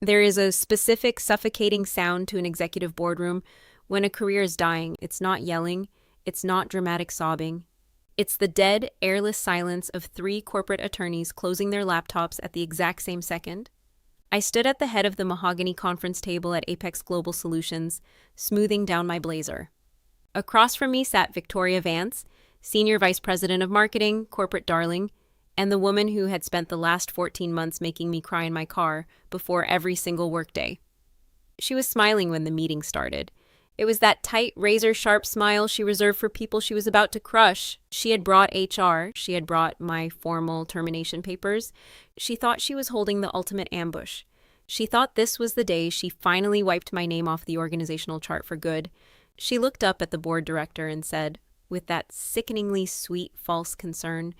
There is a specific suffocating sound to an executive boardroom when a career is dying. It's not yelling, it's not dramatic sobbing. It's the dead, airless silence of three corporate attorneys closing their laptops at the exact same second. I stood at the head of the mahogany conference table at Apex Global Solutions, smoothing down my blazer. Across from me sat Victoria Vance, Senior Vice President of Marketing, corporate darling, and the woman who had spent the last 14 months making me cry in my car before every single workday. She was smiling when the meeting started. It was that tight, razor-sharp smile she reserved for people she was about to crush. She had brought HR. She had brought my formal termination papers. She thought she was holding the ultimate ambush. She thought this was the day she finally wiped my name off the organizational chart for good. She looked up at the board director and said, with that sickeningly sweet, false concern,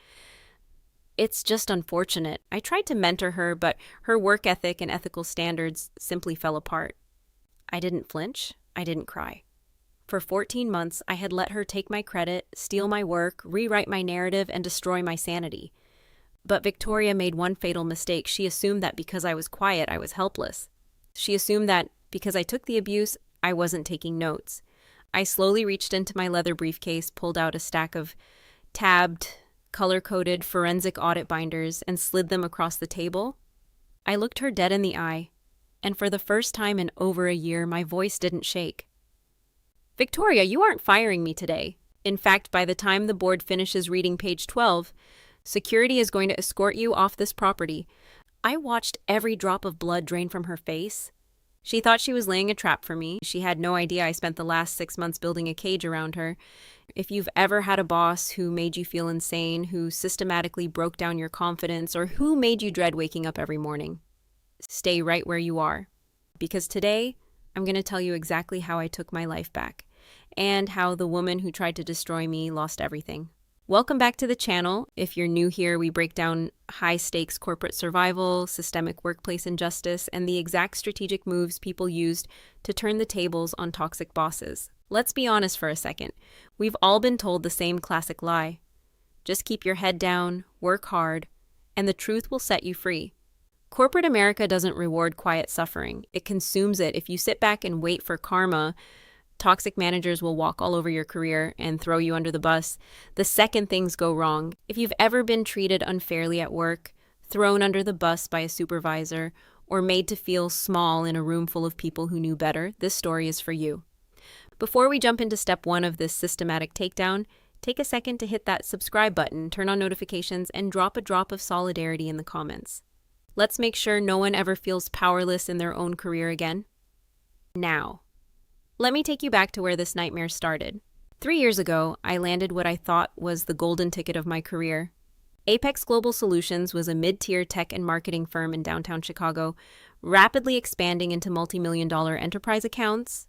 "It's just unfortunate. I tried to mentor her, but her work ethic and ethical standards simply fell apart." I didn't flinch. I didn't cry. For 14 months, I had let her take my credit, steal my work, rewrite my narrative, and destroy my sanity. But Victoria made one fatal mistake. She assumed that because I was quiet, I was helpless. She assumed that because I took the abuse, I wasn't taking notes. I slowly reached into my leather briefcase, pulled out a stack of tabbed, color-coded forensic audit binders, and slid them across the table. I looked her dead in the eye, and for the first time in over a year, my voice didn't shake. "Victoria, you aren't firing me today. In fact, by the time the board finishes reading page 12, security is going to escort you off this property." I watched every drop of blood drain from her face. She thought she was laying a trap for me. She had no idea I spent the last 6 months building a cage around her. If you've ever had a boss who made you feel insane, who systematically broke down your confidence, or who made you dread waking up every morning, stay right where you are. Because today, I'm going to tell you exactly how I took my life back, and how the woman who tried to destroy me lost everything. Welcome back to the channel. If you're new here, we break down high-stakes corporate survival, systemic workplace injustice, and the exact strategic moves people used to turn the tables on toxic bosses. Let's be honest for a second. We've all been told the same classic lie. Just keep your head down, work hard, and the truth will set you free. Corporate America doesn't reward quiet suffering. It consumes it. If you sit back and wait for karma, toxic managers will walk all over your career and throw you under the bus the second things go wrong. If you've ever been treated unfairly at work, thrown under the bus by a supervisor, or made to feel small in a room full of people who knew better, this story is for you. Before we jump into step 1 of this systematic takedown, take a second to hit that subscribe button, turn on notifications, and drop a drop of solidarity in the comments. Let's make sure no one ever feels powerless in their own career again. Now, let me take you back to where this nightmare started. 3 years ago, I landed what I thought was the golden ticket of my career. Apex Global Solutions was a mid-tier tech and marketing firm in downtown Chicago, rapidly expanding into multi-million-dollar enterprise accounts.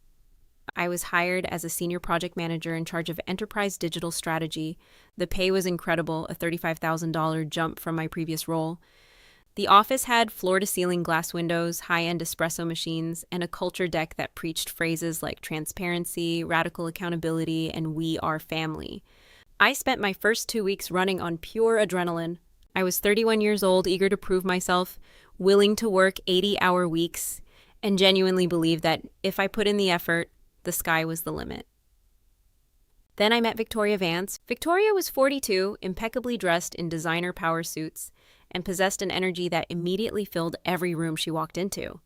I was hired as a senior project manager in charge of enterprise digital strategy. The pay was incredible, a $35,000 jump from my previous role. The office had floor-to-ceiling glass windows, high-end espresso machines, and a culture deck that preached phrases like transparency, radical accountability, and we are family. I spent my first 2 weeks running on pure adrenaline. I was 31 years old, eager to prove myself, willing to work 80-hour weeks, and genuinely believed that if I put in the effort, the sky was the limit. Then I met Victoria Vance. Victoria was 42, impeccably dressed in designer power suits, and possessed an energy that immediately filled every room she walked into.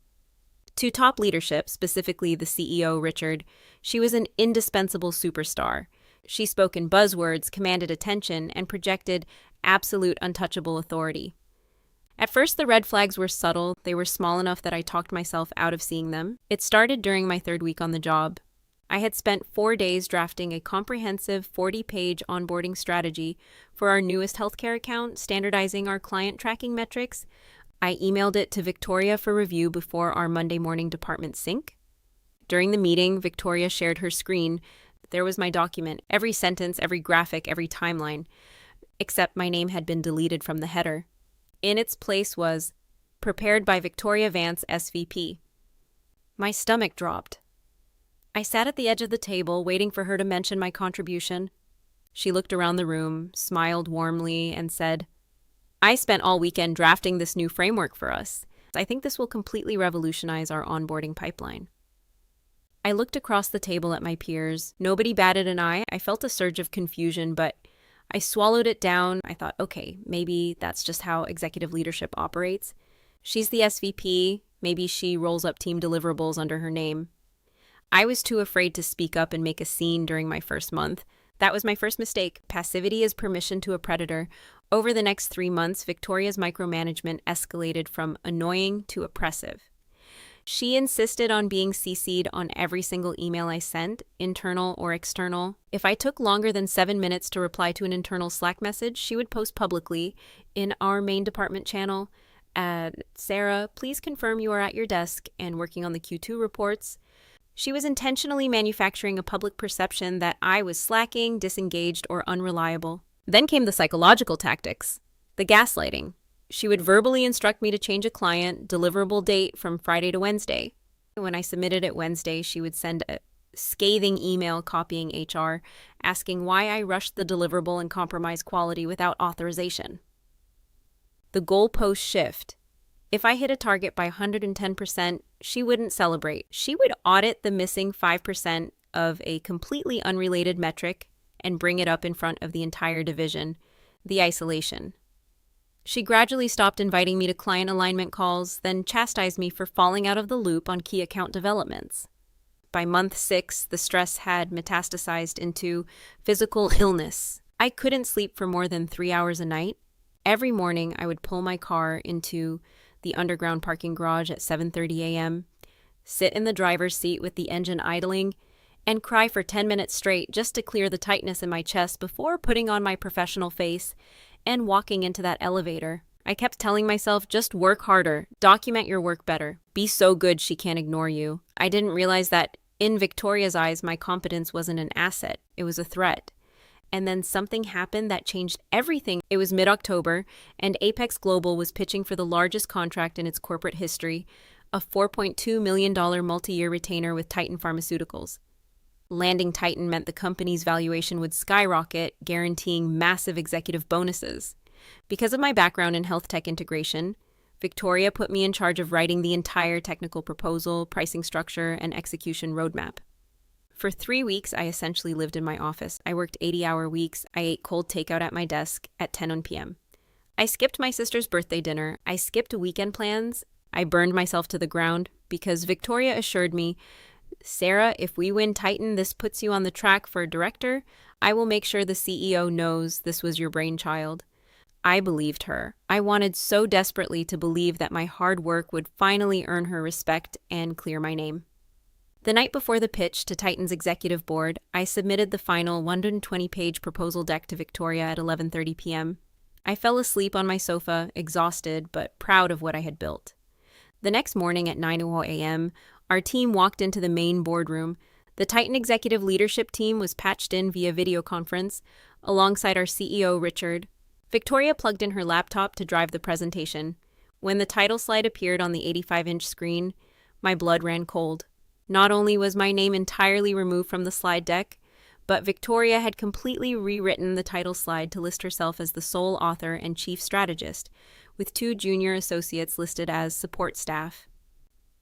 To top leadership, specifically the CEO, Richard, she was an indispensable superstar. She spoke in buzzwords, commanded attention, and projected absolute untouchable authority. At first, the red flags were subtle. They were small enough that I talked myself out of seeing them. It started during my 3rd week on the job. I had spent 4 days drafting a comprehensive 40-page onboarding strategy for our newest healthcare account, standardizing our client tracking metrics. I emailed it to Victoria for review before our Monday morning department sync. During the meeting, Victoria shared her screen. There was my document, every sentence, every graphic, every timeline, except my name had been deleted from the header. In its place was, "Prepared by Victoria Vance, SVP." My stomach dropped. I sat at the edge of the table, waiting for her to mention my contribution. She looked around the room, smiled warmly, and said, "I spent all weekend drafting this new framework for us. I think this will completely revolutionize our onboarding pipeline. I looked across the table at my peers. Nobody batted an eye. I felt a surge of confusion, but I swallowed it down. I thought, okay, maybe that's just how executive leadership operates. She's the SVP. Maybe she rolls up team deliverables under her name. I was too afraid to speak up and make a scene during my first month. That was my first mistake. Passivity is permission to a predator. Over the next 3 months, Victoria's micromanagement escalated from annoying to oppressive. She insisted on being CC'd on every single email I sent, internal or external. If I took longer than 7 minutes to reply to an internal Slack message, she would post publicly in our main department channel, Sarah, please confirm you are at your desk and working on the Q2 reports. She was intentionally manufacturing a public perception that I was slacking, disengaged, or unreliable. Then came the psychological tactics, the gaslighting. She would verbally instruct me to change a client deliverable date from Friday to Wednesday. When I submitted it Wednesday, she would send a scathing email copying HR, asking why I rushed the deliverable and compromised quality without authorization. The goalposts shift. If I hit a target by 110%, she wouldn't celebrate. She would audit the missing 5% of a completely unrelated metric and bring it up in front of the entire division, the isolation. She gradually stopped inviting me to client alignment calls, then chastised me for falling out of the loop on key account developments. By month 6, the stress had metastasized into physical illness. I couldn't sleep for more than 3 hours a night. Every morning, I would pull my car into the underground parking garage at 7:30 a.m., sit in the driver's seat with the engine idling, and cry for 10 minutes straight just to clear the tightness in my chest before putting on my professional face and walking into that elevator. I kept telling myself, just work harder, document your work better, be so good she can't ignore you. I didn't realize that in Victoria's eyes, my competence wasn't an asset, it was a threat. And then something happened that changed everything. It was mid-October, and Apex Global was pitching for the largest contract in its corporate history, a $4.2 million multi-year retainer with Titan Pharmaceuticals. Landing Titan meant the company's valuation would skyrocket, guaranteeing massive executive bonuses. Because of my background in health tech integration, Victoria put me in charge of writing the entire technical proposal, pricing structure, and execution roadmap. For 3 weeks, I essentially lived in my office. I worked 80-hour weeks. I ate cold takeout at my desk at 10 p.m. I skipped my sister's birthday dinner. I skipped weekend plans. I burned myself to the ground because Victoria assured me, Sarah, if we win Titan, this puts you on the track for a director. I will make sure the CEO knows this was your brainchild. I believed her. I wanted so desperately to believe that my hard work would finally earn her respect and clear my name. The night before the pitch to Titan's executive board, I submitted the final 120-page proposal deck to Victoria at 11:30 p.m. I fell asleep on my sofa, exhausted but proud of what I had built. The next morning at 9:00 a.m., our team walked into the main boardroom. The Titan executive leadership team was patched in via video conference, alongside our CEO, Richard. Victoria plugged in her laptop to drive the presentation. When the title slide appeared on the 85-inch screen, my blood ran cold. Not only was my name entirely removed from the slide deck, but Victoria had completely rewritten the title slide to list herself as the sole author and chief strategist, with 2 junior associates listed as support staff.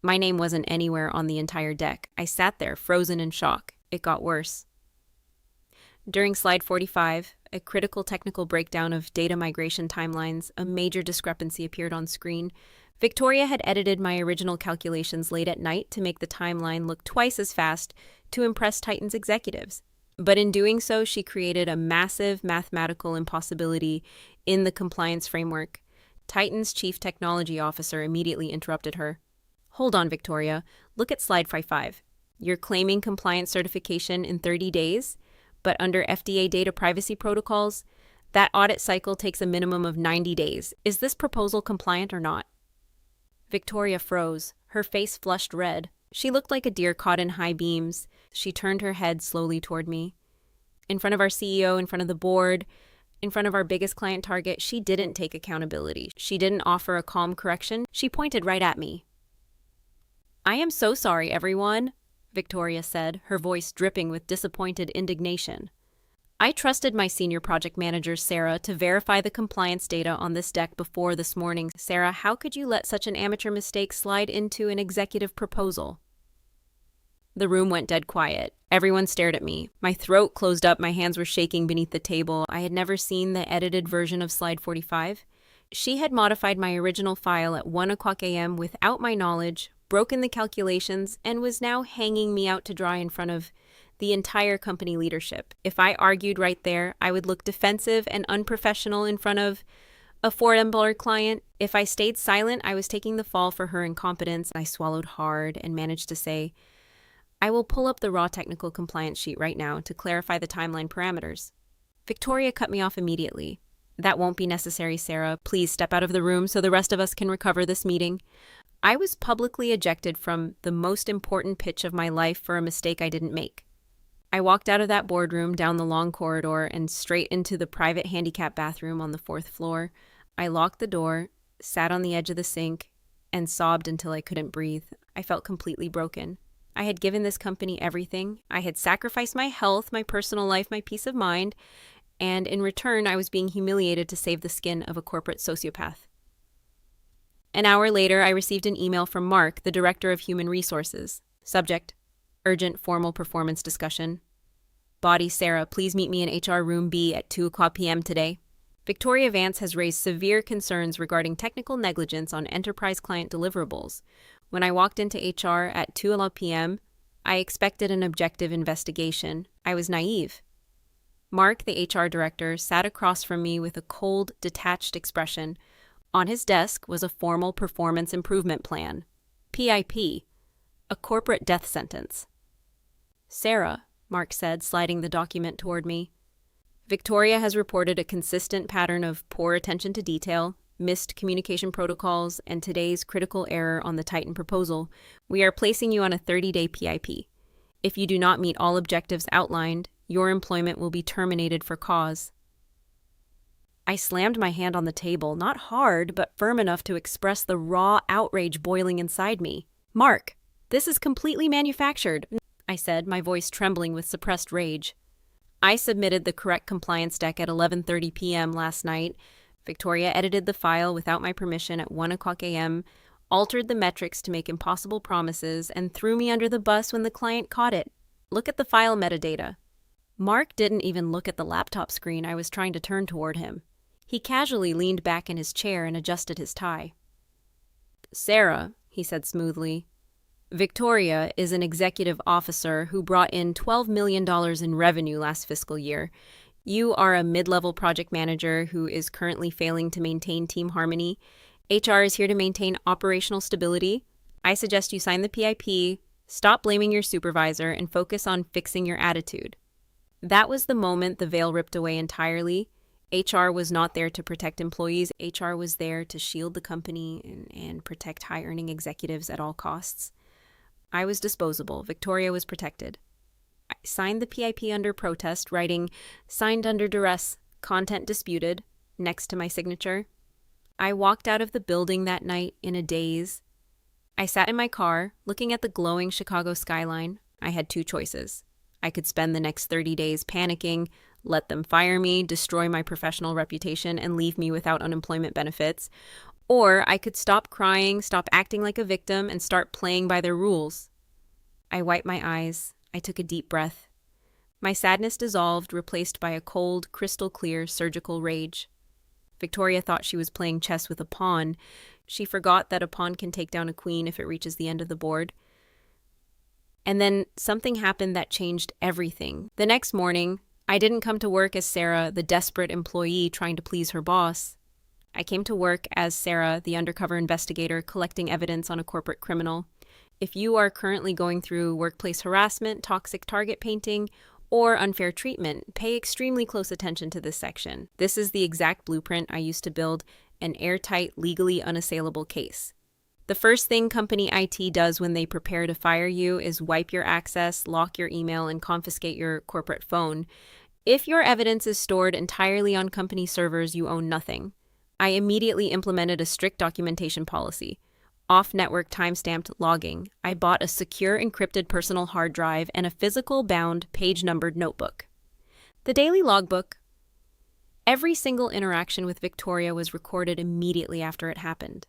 My name wasn't anywhere on the entire deck. I sat there, frozen in shock. It got worse. During slide 45, a critical technical breakdown of data migration timelines, a major discrepancy appeared on screen. Victoria had edited my original calculations late at night to make the timeline look twice as fast to impress Titan's executives. But in doing so, she created a massive mathematical impossibility in the compliance framework. Titan's chief technology officer immediately interrupted her. Hold on, Victoria. Look at slide 55. You're claiming compliance certification in 30 days, but under FDA data privacy protocols, that audit cycle takes a minimum of 90 days. Is this proposal compliant or not? Victoria froze. Her face flushed red. She looked like a deer caught in high beams. She turned her head slowly toward me. In front of our CEO, in front of the board, in front of our biggest client target, she didn't take accountability. She didn't offer a calm correction. She pointed right at me. I am so sorry, everyone, Victoria said, her voice dripping with disappointed indignation. I trusted my senior project manager, Sarah, to verify the compliance data on this deck before this morning. Sarah, how could you let such an amateur mistake slide into an executive proposal? The room went dead quiet. Everyone stared at me. My throat closed up, my hands were shaking beneath the table. I had never seen the edited version of slide 45. She had modified my original file at 1:00 a.m. without my knowledge, broken the calculations, and was now hanging me out to dry in front of the entire company leadership. If I argued right there, I would look defensive and unprofessional in front of a $4 client. If I stayed silent, I was taking the fall for her incompetence. I swallowed hard and managed to say, I will pull up the raw technical compliance sheet right now to clarify the timeline parameters. Victoria cut me off immediately. That won't be necessary, Sarah. Please step out of the room so the rest of us can recover this meeting. I was publicly ejected from the most important pitch of my life for a mistake I didn't make. I walked out of that boardroom, down the long corridor, and straight into the private handicap bathroom on the 4th floor. I locked the door, sat on the edge of the sink, and sobbed until I couldn't breathe. I felt completely broken. I had given this company everything. I had sacrificed my health, my personal life, my peace of mind, and in return, I was being humiliated to save the skin of a corporate sociopath. An hour later, I received an email from Mark, the Director of Human Resources. Subject: urgent formal performance discussion. Body: Sarah, please meet me in HR Room B at 2:00 p.m. today. Victoria Vance has raised severe concerns regarding technical negligence on enterprise client deliverables. When I walked into HR at 2:00 p.m., I expected an objective investigation. I was naive. Mark, the HR director, sat across from me with a cold, detached expression. On his desk was a formal performance improvement plan. PIP, a corporate death sentence. Sarah, Mark said, sliding the document toward me. Victoria has reported a consistent pattern of poor attention to detail, missed communication protocols, and today's critical error on the Titan proposal. We are placing you on a 30-day PIP. If you do not meet all objectives outlined, your employment will be terminated for cause. I slammed my hand on the table, not hard, but firm enough to express the raw outrage boiling inside me. Mark, this is completely manufactured, I said, my voice trembling with suppressed rage. I submitted the correct compliance deck at 11:30 p.m. last night. Victoria edited the file without my permission at 1:00 a.m., altered the metrics to make impossible promises, and threw me under the bus when the client caught it. Look at the file metadata. Mark didn't even look at the laptop screen I was trying to turn toward him. He casually leaned back in his chair and adjusted his tie. Sarah, he said smoothly, Victoria is an executive officer who brought in $12 million in revenue last fiscal year. You are a mid-level project manager who is currently failing to maintain team harmony. HR is here to maintain operational stability. I suggest you sign the PIP, stop blaming your supervisor, and focus on fixing your attitude. That was the moment the veil ripped away entirely. HR was not there to protect employees. HR was there to shield the company and protect high-earning executives at all costs. I was disposable. Victoria was protected. I signed the PIP under protest, writing, signed under duress, content disputed, next to my signature. I walked out of the building that night in a daze. I sat in my car, looking at the glowing Chicago skyline. I had two choices. I could spend the next 30 days panicking, let them fire me, destroy my professional reputation, and leave me without unemployment benefits. Or I could stop crying, stop acting like a victim, and start playing by their rules. I wiped my eyes. I took a deep breath. My sadness dissolved, replaced by a cold, crystal-clear surgical rage. Victoria thought she was playing chess with a pawn. She forgot that a pawn can take down a queen if it reaches the end of the board. And then something happened that changed everything. The next morning, I didn't come to work as Sarah, the desperate employee trying to please her boss. I came to work as Sarah, the undercover investigator collecting evidence on a corporate criminal. If you are currently going through workplace harassment, toxic target painting, or unfair treatment, pay extremely close attention to this section. This is the exact blueprint I used to build an airtight, legally unassailable case. The first thing company IT does when they prepare to fire you is wipe your access, lock your email, and confiscate your corporate phone. If your evidence is stored entirely on company servers, you own nothing. I immediately implemented a strict documentation policy. Off-network timestamped logging. I bought a secure encrypted personal hard drive and a physical bound page-numbered notebook. The daily logbook. Every single interaction with Victoria was recorded immediately after it happened.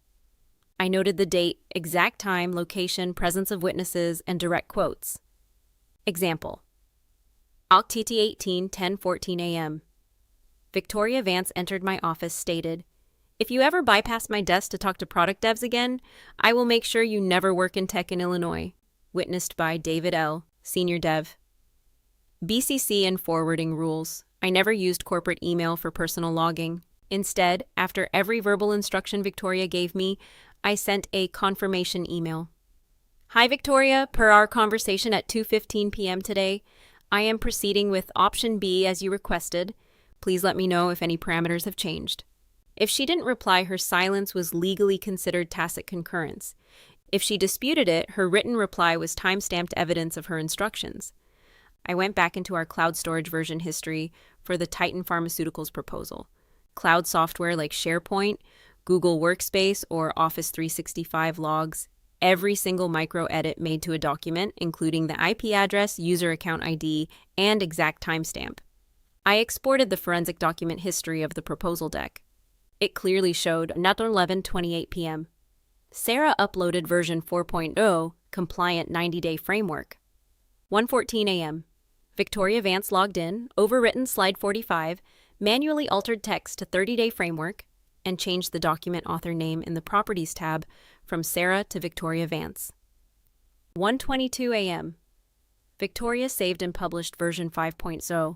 I noted the date, exact time, location, presence of witnesses, and direct quotes. Example. Octt 18, 10:14 a.m. Victoria Vance entered my office, stated, "If you ever bypass my desk to talk to product devs again, I will make sure you never work in tech in Illinois." Witnessed by David L., Senior Dev. BCC and forwarding rules. I never used corporate email for personal logging. Instead, after every verbal instruction Victoria gave me, I sent a confirmation email. "Hi Victoria, per our conversation at 2:15 p.m. today, I am proceeding with option B as you requested. Please let me know if any parameters have changed." If she didn't reply, her silence was legally considered tacit concurrence. If she disputed it, her written reply was time-stamped evidence of her instructions. I went back into our cloud storage version history for the Titan Pharmaceuticals proposal. Cloud software like SharePoint, Google Workspace, or Office 365 logs every single micro-edit made to a document, including the IP address, user account ID, and exact timestamp. I exported the forensic document history of the proposal deck. It clearly showed not 11:28 p.m. Sarah uploaded version 4.0, compliant 90-day framework. 1:14 a.m. Victoria Vance logged in, overwritten slide 45, manually altered text to 30-day framework, and changed the document author name in the Properties tab from Sarah to Victoria Vance. 1:22 a.m. Victoria saved and published version 5.0.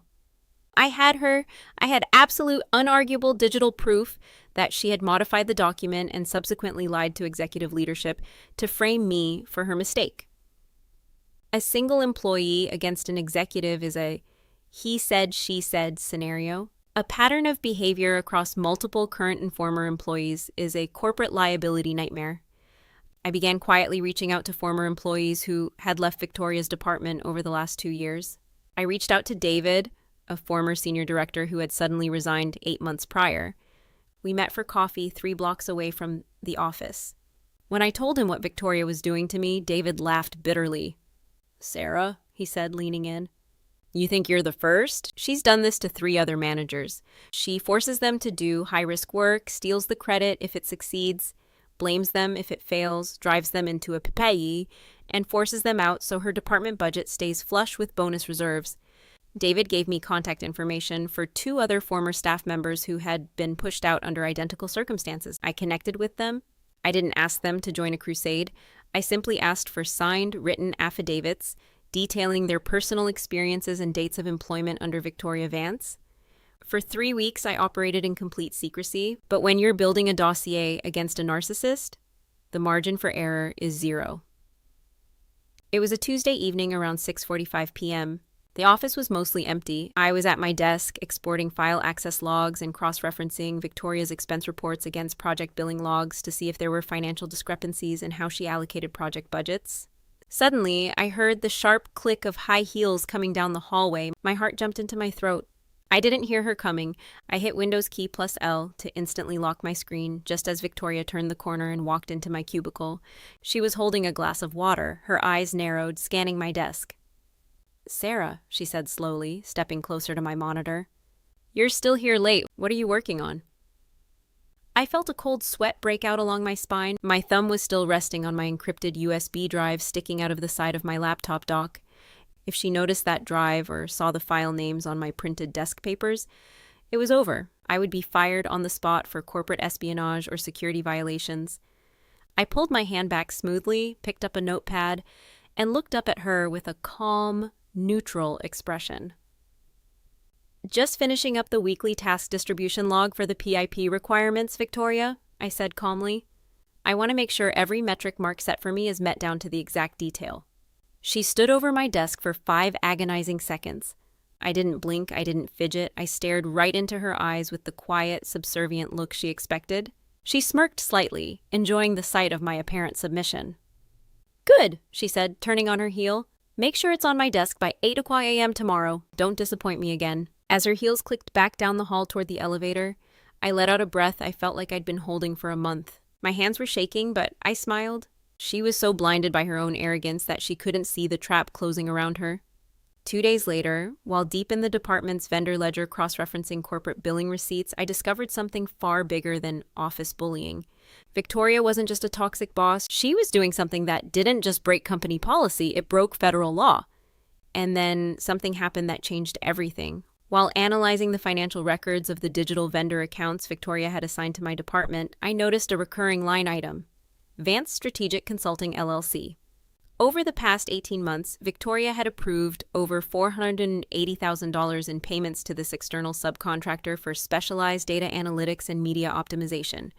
I had absolute, unarguable digital proof that she had modified the document and subsequently lied to executive leadership to frame me for her mistake. A single employee against an executive is a he said, she said scenario. A pattern of behavior across multiple current and former employees is a corporate liability nightmare. I began quietly reaching out to former employees who had left Victoria's department over the last 2 years. I reached out to David, a former senior director who had suddenly resigned 8 months prior. We met for coffee 3 blocks away from the office. When I told him what Victoria was doing to me, David laughed bitterly. "Sarah," he said, leaning in, "you think you're the first? She's done this to 3 other managers. She forces them to do high-risk work, steals the credit if it succeeds, blames them if it fails, drives them into a pipayi, and forces them out so her department budget stays flush with bonus reserves." David gave me contact information for 2 other former staff members who had been pushed out under identical circumstances. I connected with them. I didn't ask them to join a crusade. I simply asked for signed, written affidavits detailing their personal experiences and dates of employment under Victoria Vance. For 3 weeks, I operated in complete secrecy, but when you're building a dossier against a narcissist, the margin for error is 0. It was a Tuesday evening around 6:45 p.m. The office was mostly empty. I was at my desk, exporting file access logs and cross-referencing Victoria's expense reports against project billing logs to see if there were financial discrepancies in how she allocated project budgets. Suddenly, I heard the sharp click of high heels coming down the hallway. My heart jumped into my throat. I didn't hear her coming. I hit Windows key plus L to instantly lock my screen just as Victoria turned the corner and walked into my cubicle. She was holding a glass of water, her eyes narrowed, scanning my desk. "Sarah," she said slowly, stepping closer to my monitor. "You're still here late. What are you working on?" I felt a cold sweat break out along my spine. My thumb was still resting on my encrypted USB drive sticking out of the side of my laptop dock. If she noticed that drive or saw the file names on my printed desk papers, it was over. I would be fired on the spot for corporate espionage or security violations. I pulled my hand back smoothly, picked up a notepad, and looked up at her with a calm, neutral expression. "Just finishing up the weekly task distribution log for the PIP requirements, Victoria," I said calmly. "I want to make sure every metric mark set for me is met down to the exact detail." She stood over my desk for 5 agonizing seconds. I didn't blink, I didn't fidget, I stared right into her eyes with the quiet, subservient look she expected. She smirked slightly, enjoying the sight of my apparent submission. "Good," she said, turning on her heel. "Make sure it's on my desk by 8 o'clock a.m. tomorrow. Don't disappoint me again." As her heels clicked back down the hall toward the elevator, I let out a breath I felt like I'd been holding for a month. My hands were shaking, but I smiled. She was so blinded by her own arrogance that she couldn't see the trap closing around her. 2 days later, while deep in the department's vendor ledger cross-referencing corporate billing receipts, I discovered something far bigger than office bullying. Victoria wasn't just a toxic boss. She was doing something that didn't just break company policy, it broke federal law. And then something happened that changed everything. While analyzing the financial records of the digital vendor accounts Victoria had assigned to my department, I noticed a recurring line item: Vance Strategic Consulting LLC. Over the past 18 months, Victoria had approved over $480,000 in payments to this external subcontractor for specialized data analytics and media optimization.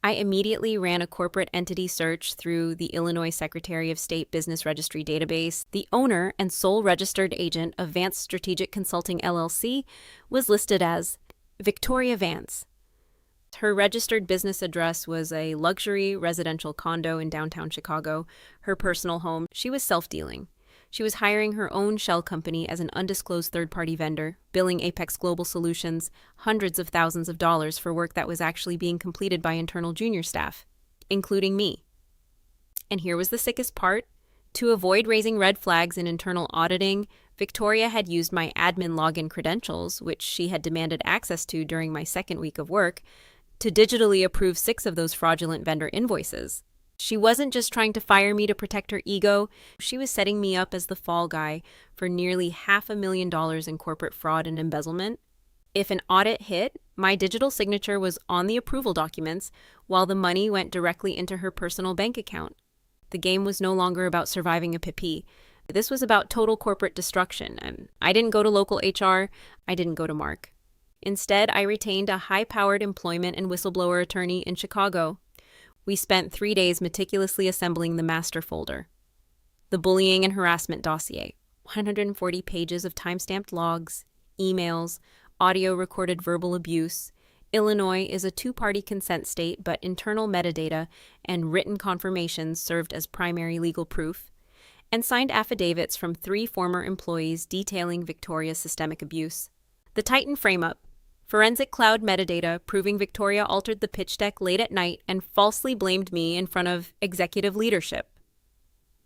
I immediately ran a corporate entity search through the Illinois Secretary of State Business Registry database. The owner and sole registered agent of Vance Strategic Consulting LLC was listed as Victoria Vance. Her registered business address was a luxury residential condo in downtown Chicago. Her personal home, she was self-dealing. She was hiring her own shell company as an undisclosed third-party vendor, billing Apex Global Solutions hundreds of thousands of dollars for work that was actually being completed by internal junior staff, including me. And here was the sickest part. To avoid raising red flags in internal auditing, Victoria had used my admin login credentials, which she had demanded access to during my second week of work, to digitally approve 6 of those fraudulent vendor invoices. She wasn't just trying to fire me to protect her ego, she was setting me up as the fall guy for nearly $500,000 in corporate fraud and embezzlement. If an audit hit, my digital signature was on the approval documents, while the money went directly into her personal bank account. The game was no longer about surviving a PIP. This was about total corporate destruction, and I didn't go to local HR, I didn't go to Mark. Instead, I retained a high-powered employment and whistleblower attorney in Chicago. We spent 3 days meticulously assembling the master folder, the bullying and harassment dossier, 140 pages of timestamped logs, emails, audio-recorded verbal abuse. Illinois is a 2-party consent state, but internal metadata and written confirmations served as primary legal proof, and signed affidavits from 3 former employees detailing Victoria's systemic abuse. The Titan frame-up: forensic cloud metadata proving Victoria altered the pitch deck late at night and falsely blamed me in front of executive leadership.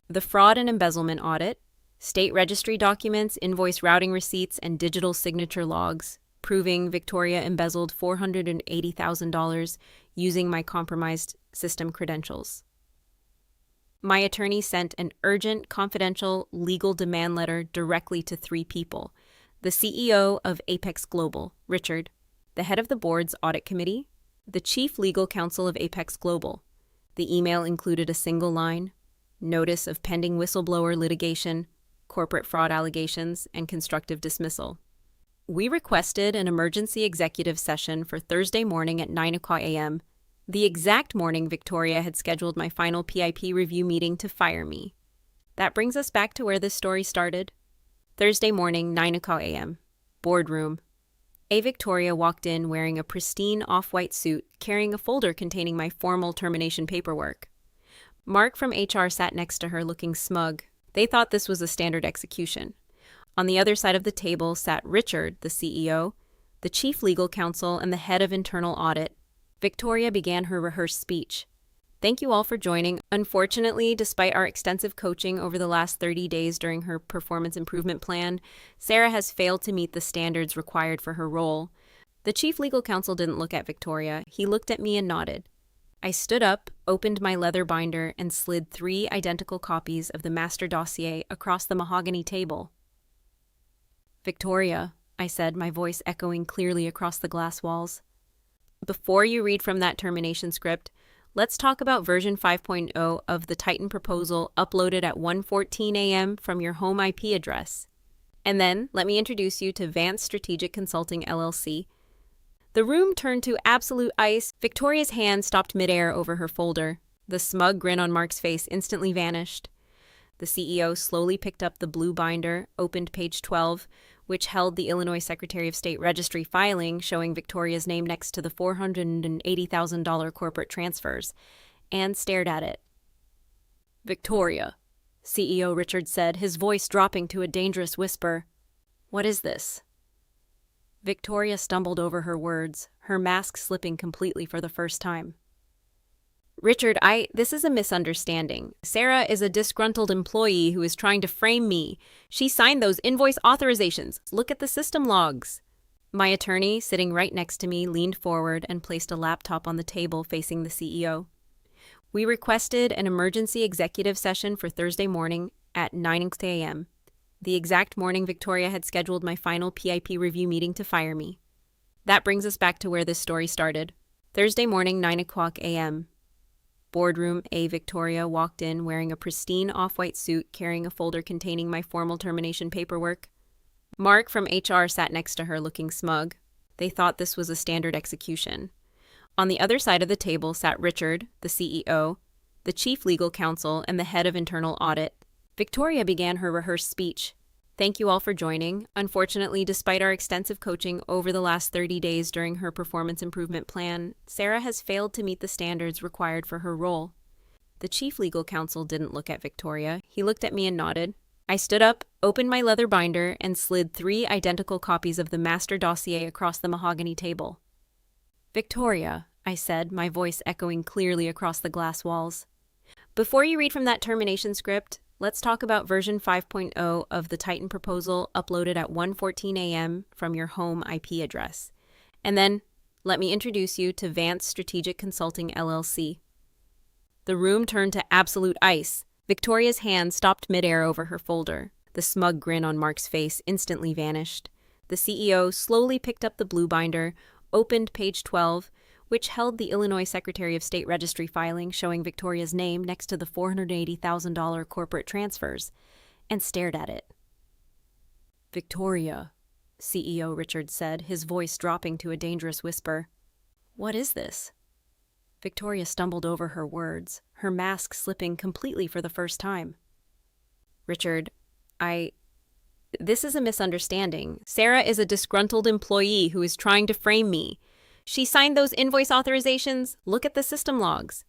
The fraud and embezzlement audit: state registry documents, invoice routing receipts, and digital signature logs proving Victoria embezzled $480,000 using my compromised system credentials. My attorney sent an urgent, confidential, legal demand letter directly to 3 people: the CEO of Apex Global, Richard, the head of the board's audit committee, the chief legal counsel of Apex Global. The email included a single line: notice of pending whistleblower litigation, corporate fraud allegations, and constructive dismissal. We requested an emergency executive session for Thursday morning at 9 a.m., the exact morning Victoria had scheduled my final PIP review meeting to fire me. That brings us back to where this story started. Thursday morning, 9 a.m., boardroom. Victoria walked in wearing a pristine off-white suit, carrying a folder containing my formal termination paperwork. Mark from HR sat next to her looking smug. They thought this was a standard execution. On the other side of the table sat Richard, the CEO, the chief legal counsel, and the head of internal audit. Victoria began her rehearsed speech. Thank you all for joining. Unfortunately, despite our extensive coaching over the last 30 days during her performance improvement plan, Sarah has failed to meet the standards required for her role. The chief legal counsel didn't look at Victoria. He looked at me and nodded. I stood up, opened my leather binder, and slid 3 identical copies of the master dossier across the mahogany table. Victoria, I said, my voice echoing clearly across the glass walls. Before you read from that termination script, let's talk about version 5.0 of the Titan proposal uploaded at 1:14 a.m. from your home IP address. And then, let me introduce you to Vance Strategic Consulting LLC. The room turned to absolute ice. Victoria's hand stopped midair over her folder. The smug grin on Mark's face instantly vanished. The CEO slowly picked up the blue binder, opened page 12, which held the Illinois Secretary of State registry filing showing Victoria's name next to the $480,000 corporate transfers, and stared at it. Victoria, CEO Richard said, his voice dropping to a dangerous whisper. What is this? Victoria stumbled over her words, her mask slipping completely for the first time. Richard, this is a misunderstanding. Sarah is a disgruntled employee who is trying to frame me. She signed those invoice authorizations. Look at the system logs. My attorney, sitting right next to me, leaned forward and placed a laptop on the table facing the CEO. We requested an emergency executive session for Thursday morning at 9 a.m. The exact morning Victoria had scheduled my final PIP review meeting to fire me. That brings us back to where this story started. Thursday morning, 9 a.m. Boardroom A. Victoria walked in wearing a pristine off-white suit, carrying a folder containing my formal termination paperwork. Mark from HR sat next to her, looking smug. They thought this was a standard execution. On the other side of the table sat Richard, the CEO, the chief legal counsel, and the head of internal audit. Victoria began her rehearsed speech. Thank you all for joining. Unfortunately, despite our extensive coaching over the last 30 days during her performance improvement plan, Sarah has failed to meet the standards required for her role. The chief legal counsel didn't look at Victoria. He looked at me and nodded. I stood up, opened my leather binder, and slid 3 identical copies of the master dossier across the mahogany table. Victoria, I said, my voice echoing clearly across the glass walls. Before you read from that termination script, let's talk about version 5.0 of the Titan proposal uploaded at 1:14 a.m. from your home IP address. And then, let me introduce you to Vance Strategic Consulting LLC. The room turned to absolute ice. Victoria's hand stopped midair over her folder. The smug grin on Mark's face instantly vanished. The CEO slowly picked up the blue binder, opened page 12, which held the Illinois Secretary of State Registry filing showing Victoria's name next to the $480,000 corporate transfers, and stared at it. Victoria, CEO Richard said, his voice dropping to a dangerous whisper. What is this? Victoria stumbled over her words, her mask slipping completely for the first time. Richard, this is a misunderstanding. Sarah is a disgruntled employee who is trying to frame me. She signed those invoice authorizations. Look at the system logs.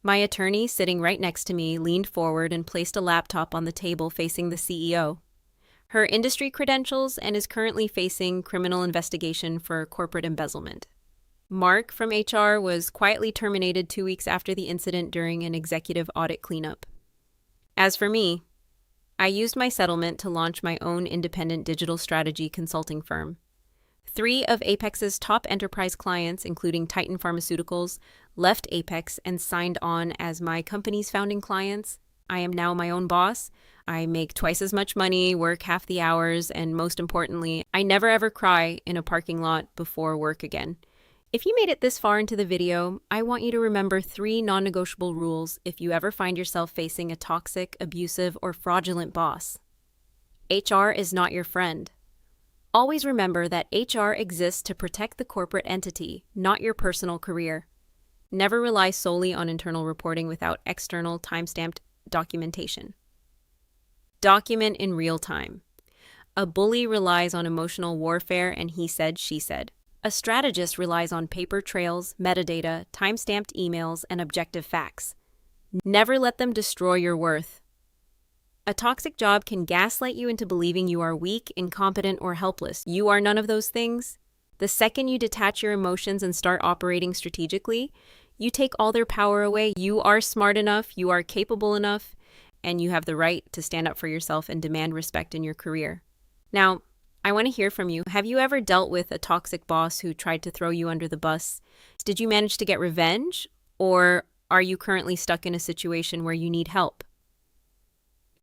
My attorney, sitting right next to me, leaned forward and placed a laptop on the table facing the CEO. Her industry credentials and is currently facing criminal investigation for corporate embezzlement. Mark from HR was quietly terminated 2 weeks after the incident during an executive audit cleanup. As for me, I used my settlement to launch my own independent digital strategy consulting firm. 3 of Apex's top enterprise clients, including Titan Pharmaceuticals, left Apex and signed on as my company's founding clients. I am now my own boss. I make twice as much money, work half the hours, and most importantly, I never ever cry in a parking lot before work again. If you made it this far into the video, I want you to remember 3 non-negotiable rules if you ever find yourself facing a toxic, abusive, or fraudulent boss. HR is not your friend. Always remember that HR exists to protect the corporate entity, not your personal career. Never rely solely on internal reporting without external time-stamped documentation. Document in real time. A bully relies on emotional warfare and he said, she said. A strategist relies on paper trails, metadata, time-stamped emails, and objective facts. Never let them destroy your worth. A toxic job can gaslight you into believing you are weak, incompetent, or helpless. You are none of those things. The second you detach your emotions and start operating strategically, you take all their power away. You are smart enough, you are capable enough, and you have the right to stand up for yourself and demand respect in your career. Now, I want to hear from you. Have you ever dealt with a toxic boss who tried to throw you under the bus? Did you manage to get revenge, or are you currently stuck in a situation where you need help?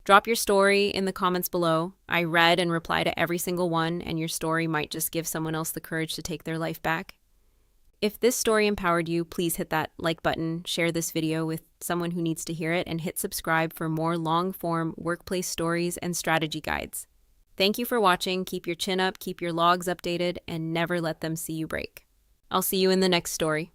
Drop your story in the comments below. I read and reply to every single one, and your story might just give someone else the courage to take their life back. If this story empowered you, please hit that like button, share this video with someone who needs to hear it, and hit subscribe for more long-form workplace stories and strategy guides. Thank you for watching. Keep your chin up, keep your logs updated, and never let them see you break. I'll see you in the next story.